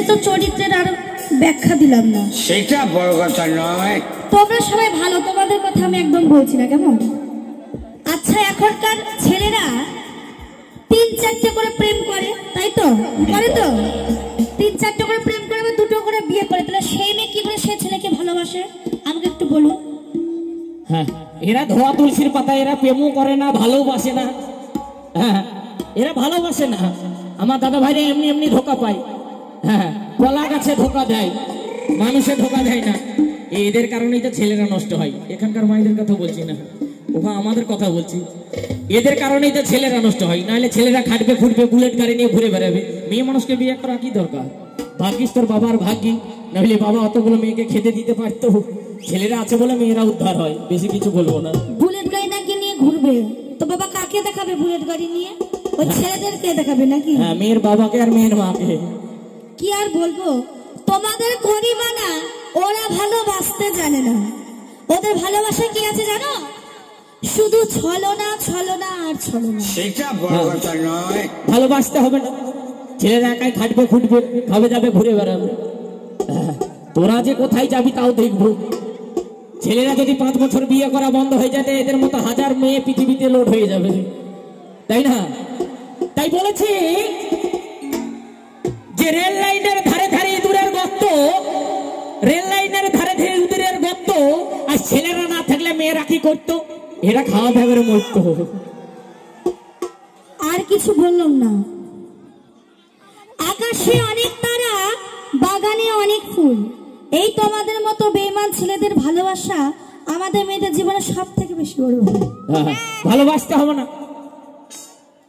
তো চরিত্রের আর ব্যাখ্যা দিলাম না, সেটা বড় কথা নয়। তোমরা সবাই ভালো, তোমাদের কথা আমি একদম বলছি না, কেমন? আচ্ছা, এখনকার ছেলেরা 3-4টে করে প্রেম করে, তাই তো? করে তো 3-4টে করে প্রেম করে, 2টো করে বিয়ে করে, তাহলে সেই মেয়ে কি করে সে ছেলেকে ভালোবাসে আমাকে একটু বলুন। হ্যাঁ, এরা ধোয়া তুলসীর পাতা, এরা প্রেমও করে না, ভালোবাসে না। হ্যাঁ, এরা ভালোবাসে না। আমার দাদা ভাইরা এমনি এমনি ধোকা পায়। হ্যাঁ, কলা গাছে ধোকা দেয়, মানুষে ধোকা দেয় না। এদের কারণেই তো ছেলেরা নষ্ট হয়। এখানকার মায়েদের কথা বলছি না, ওরা আমাদের কথা বলছি। এদের কারণেই তো ছেলেরা নষ্ট হয়, নাহলে ছেলেরা খাটবে খুঁটবে, বুলেট গাড়ি নিয়ে ঘুরে বেড়াবে। মেয়ে মানুষকে বিয়ে করা কি দরকার? ভাগ্যিস তোর বাবার ভাগ্যি, নাহলে বাবা অতগুলো মেয়েকে খেতে দিতে পারতো। ছেলেরা আছে বলে মেয়েরা উদ্ধার হয়, বেশি কিছু বলবো না। বুলেট গাড়ি নাকি নিয়ে ঘুরবে তো বাবা কাকে দেখাবে? বুলেট গাড়ি নিয়ে ওই ছেলেদেরকে দেখাবে নাকি? হ্যাঁ, মেয়ের বাবাকে আর মেয়ের মাকে। কি আর বলবো, তোমাদের গরিবানা ওরা ভালোবাসতে জানে না। ওদের ভালোবাসা কি আছে জানো? শুধু ছলনা, ছলনা আর ছলনা। সেটা বড় কথা নয়। ভালোবাসতে হবে না, ছেলেরা একাই খাটবে খুঁটবে, খাবে যাবে, ঘুরে বেড়াবে। তোরা যে কোথায় যাবি তাও দেখবো। ছেলেরা যদি 5 বছর বিয়ে করা বন্ধ হয়ে যায়, এদের মতো 1000 মেয়ে পৃথিবীতে লোড হয়ে যাবে, তাই না? তাই বলেছি যে রেল লাইনের ধারে ধারে ইঁদুরের গর্ত, রেল লাইনের ধারে ধারে ইঁদুরের গর্ত, আর ছেলেরা না থাকলে মেয়েরা কি করতো? এরা খাওয়া দাওয়ার মরতো। আর কিছু বললাম না। আকাশে অনেক তারা, বাগানে অনেক ফুল। এই তোমাদের মতো বেঈমান ছেলেদের ভালোবাসা আমাদের মেয়েদের জীবনে সব থেকে বেশি বড়। ভালোবাসতে হবে না,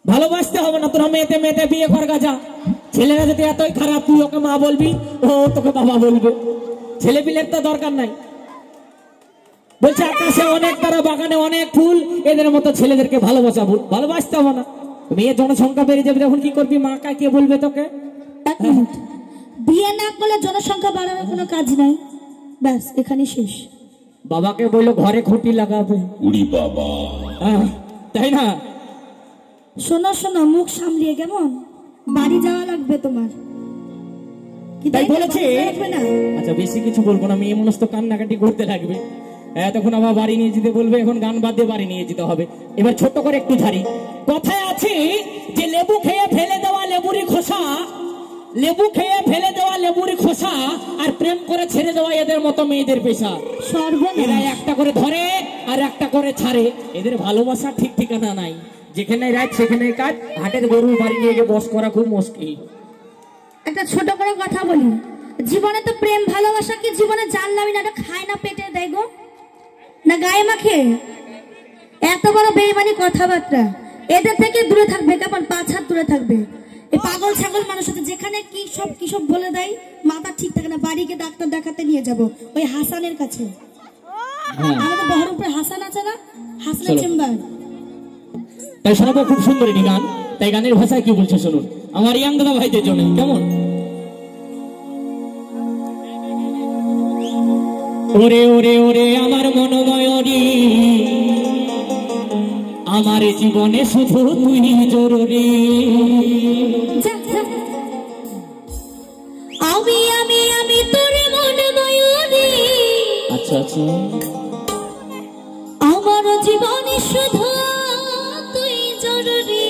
ভালোবাসতে হবে না। তোরা মেয়েতে মেয়েতে বিয়ে কর গা যা। ছেলেরা যদি এতই খারাপ, তুই ওকে মা বলবি, ও তোকে বাবা বলবে। ছেলে পিলের তো দরকার নাই। বলছে আকাশে অনেক তারা, বাগানে অনেক ফুল, এদের মতো ছেলেদেরকে ভালোবাসতে হবে না। মেয়ে জনসংখ্যা বেড়ে যাবে, তখন কি করবি? মা কে বলবে তোকে? বিয়ে না করলে জনসংখ্যা বাড়ানোর কোনো কাজ নাই, ব্যাস এখানে শেষ। বাবাকে বললো ঘরে খুঁটি লাগাবে। উড়ি বাবা, তাই না? শোনো শোনো, মুখ সামলিয়ে, কেমন? বাড়ি যাওয়া লাগবে তোমার, তাই বলেছে। আচ্ছা, বেশি কিছু বলবো না, মেয়ে মানুষ তো কান্নাকাটি করতে লাগবে। তখন আবার বাড়ি নিয়ে যেতে বলবে, এখন গান বাদ দিয়ে বাড়ি নিয়ে যেতে হবে। এবার ছোট করে একটু ঝাড়ি। কথায় আছে যে লেবু খেয়ে ফেলে দেওয়া লেবুরি খোসা, লেবু খেয়ে ফেলে দেওয়া লেবুরি খোসা, আর প্রেম করে ছেড়ে দেওয়া এদের মতো মেয়েদের পেশা। এরা একটা করে ধরে আর একটা করে ছাড়ে। এদের ভালোবাসা ঠিক ঠিকানা নাই, যেখানে রাত সেখানে কাজ। হাটের গরু বাড়ি নিয়ে গিয়ে বস করা খুব মুশকিল। একটা ছোট করে কথা বলি, জীবনে তো প্রেম ভালোবাসা কি জীবনে জানলামই না, এটা খায় না পেটে দেয় গো, না গায়ে মাখে? এত বড় বেঈমানি কথাবার্তা, এদের থেকে দূরে থাকবে, কেমন? 5 হাত দূরে থাকবে। এই পাগল ছাগল মানুষ আছে, যেখানে কি সব বলে দেয়, মাথা ঠিক থাকে না। বাড়িকে ডাক্তার দেখাতে নিয়ে যাব ওই হাসানের কাছে। আমাদের বহরমপুরে হাসান আছে না, হাসানের চেম্বার। তাই শোনাবো খুব সুন্দর একটি গান। তাই গানের ভাষায় কি বলছে শুনুন, আমার ইয়াং দাদা ভাইদের জন্য। কেমন? ওরে ওরে ওরে আমার মনোময়রি, আমার জীবনে শুধু তুই জরুরি। আমি আমি আমি তোর মনোময়রি, আচ্ছা আচ্ছা, আমার জীবনে শুধু তুই জরুরি।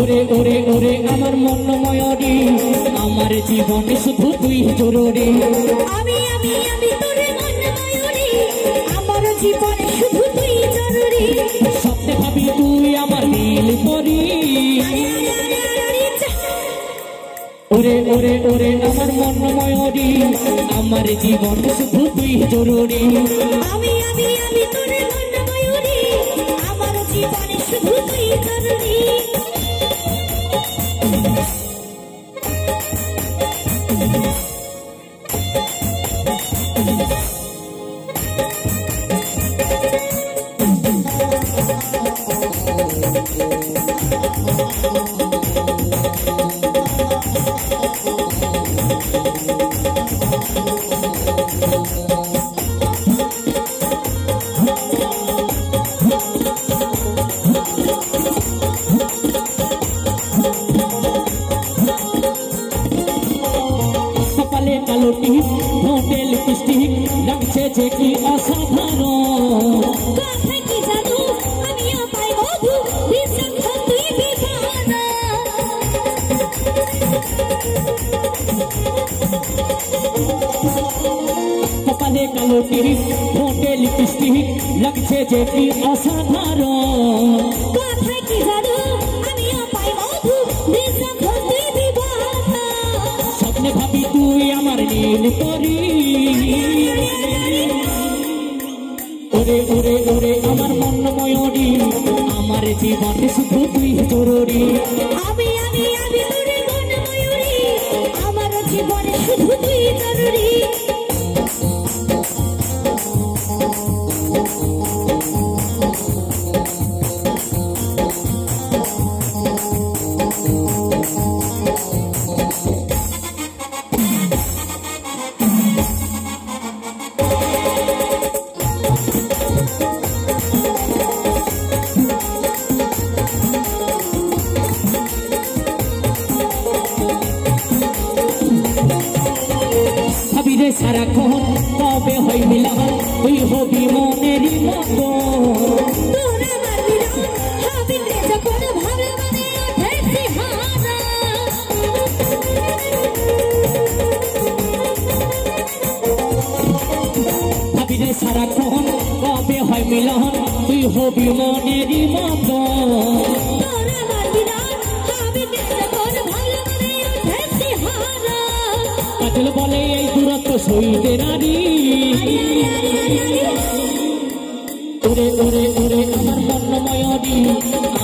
ওরে ওরে ওরে আমার মনোময়রি, আমার জীবনে শুধু তুই জরুরি। আমি আমি আমি তোর মনোময়রি, আমার জীবনে শুধু তুই জরুরি। স্বপ্নে ভাবি তুই আমার নীল পরি। ওরে ওরে ওরে আমার মনোময়রি, আমার জীবনে শুধু তুই জরুরি। আমি আমি আমি তোর মনোময়রি, আমার জীবনে শুধু তুই জরুরি। কপালে কালো টিপ ঠোঁটে লিপস্টিক লাগছে যে কি অসাধারণ কথায় কি জানো আমিও পাই মধু বিশাখ তুই বিধানা কপালে কালো টিপ ঠোঁটে লিপস্টিক লাগছে যে কি অসাধারণ কথায় কি জানো আমিও পাই মধু বিশাখ তুই বিধানা স্বপ্নে ভাবি তুই আমার নীল পরি ওরে ওরে ওরে আমার মন ময়ূরী আমার জীবনে শুধু তুই জরুরি আমি তোরে মন ময়ূরী আমার জীবনে শুধু তুই জরুরি ভাবি রে সারাক্ষণ কবে হই মিলন তুই হবি মনেরই মতো তোর আমার মিলন হবে রে যখন ভাবে মনে ওঠে সিহারা ভাবি রে সারাক্ষণ কবে হয় মিলন তুই হবি মনেরই মতো তোর আমার মিলন হবে রে যখন ভাবে মনে ওঠে সিহারা কাজল বলে এই দূরত্ব সইতে নারী ওরে ওরে ওরে আমার মন ময়ূরী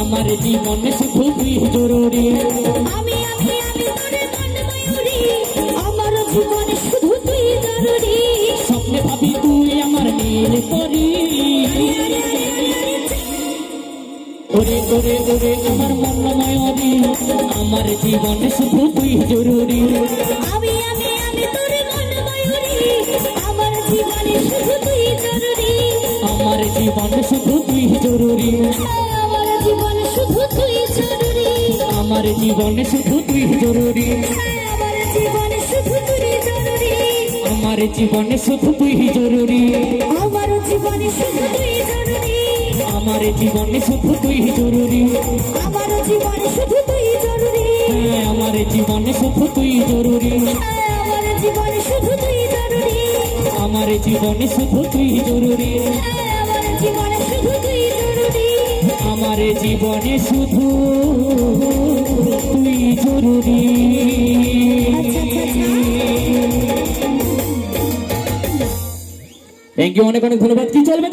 আমার জীবনে শুধু তুই জরুরি আমি তোরে মন ময়ূরী আমার জীবনে শুধু তুই জরুরি স্বপ্নে ভাবি তুই আমার নীল পরি ওরে ওরে ওরে আমার মন ময়ূরী আমার জীবনে শুধু তুই জরুরি আমি তোরে মন ময়ূরী আমার জীবনে শুধু তুই জরুরি আমার জীবনে শুধু তুই জরুরি আমার জীবনে শুধু তুই জরুরি আমার জীবনে শুধু তুই জরুরি আমার জীবনে শুধু তুই জরুরি আমার জীবনে শুধু তুই জরুরি আমার জীবনে শুধু তুই জরুরি আমার জীবনে শুধু তুই জরুরি আমার জীবনে শুধু তুই জরুরি হ্যাঁ, আমার জীবনে শুধু তুই জরুরি আমার জীবনে শুধু তুই জরুরি আমার জীবনে শুধু তুই জরুরি আমার জীবনে শুধু তুই জরুরি আমার জীবনে শুধু তুই জরুরি থ্যাংক ইউ অনেক অনেক ধন্যবাদ কি চলবে